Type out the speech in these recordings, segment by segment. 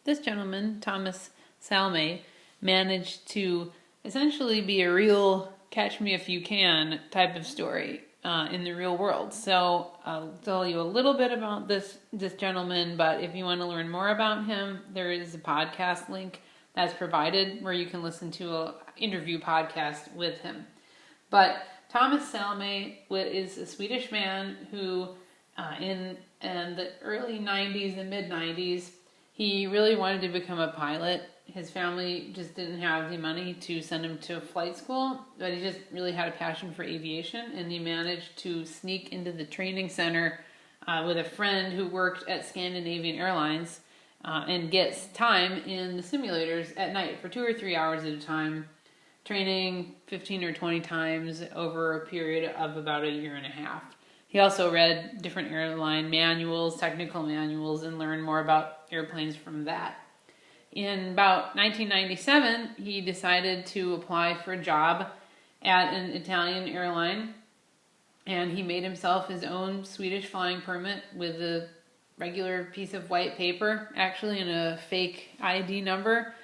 This gentleman, Thomas Salme, managed to essentially be a real catch me if you can type of story in the real world. So I'll tell you a little bit about this gentleman, but if you want to learn more about him, there is a podcast link that's provided where you can listen to an interview podcast with him. But Thomas Salme is a Swedish man who in the early 90s and mid 90s, he really wanted to become a pilot. His family just didn't have the money to send him to flight school, but he just really had a passion for aviation, and he managed to sneak into the training center with a friend who worked at Scandinavian Airlines and gets time in the simulators at night for 2 or 3 hours at a time, training 15 or 20 times over a period of about a year and a half. He also read different airline manuals, technical manuals, and learned more about airplanes from that. In about 1997, he decided to apply for a job at an Italian airline, and he made himself his own Swedish flying permit with a regular piece of white paper, actually, and a fake ID number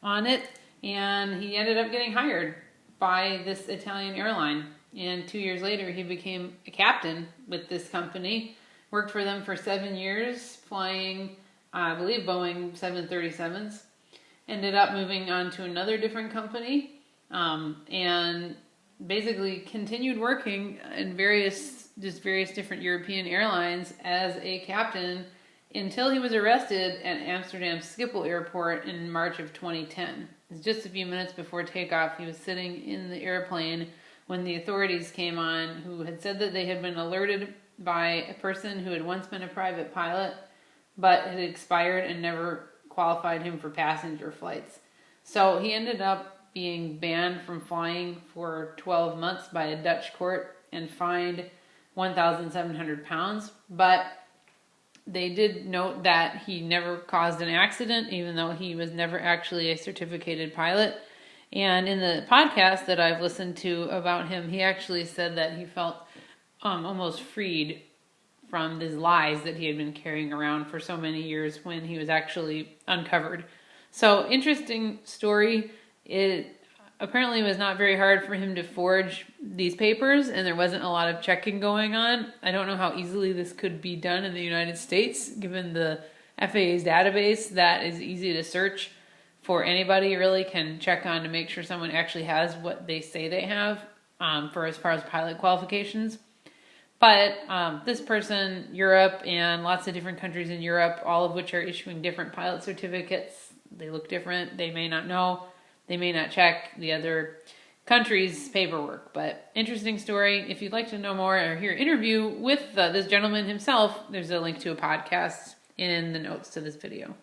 on it, and he ended up getting hired by this Italian airline. And 2 years later, he became a captain with this company, worked for them for 7 years, flying, I believe, Boeing 737s, ended up moving on to another different company, and basically continued working in various different European airlines as a captain until he was arrested at Amsterdam Schiphol Airport in March of 2010. It's just a few minutes before takeoff. He was sitting in the airplane when the authorities came on, who had said that they had been alerted by a person who had once been a private pilot, but had expired and never qualified him for passenger flights. So he ended up being banned from flying for 12 months by a Dutch court and fined 1,700 pounds. But they did note that he never caused an accident, even though he was never actually a certificated pilot. And in the podcast that I've listened to about him, he actually said that he felt almost freed from these lies that he had been carrying around for so many years when he was actually uncovered. So, interesting story. It apparently was not very hard for him to forge these papers, and there wasn't a lot of checking going on. I don't know how easily this could be done in the United States, given the FAA's database that is easy to search for anybody really can check on to make sure someone actually has what they say they have for as far as pilot qualifications. But this person, Europe, and lots of different countries in Europe, all of which are issuing different pilot certificates, they look different. They may not know. They may not check the other country's paperwork. But interesting story. If you'd like to know more or hear an interview with this gentleman himself, there's a link to a podcast in the notes to this video.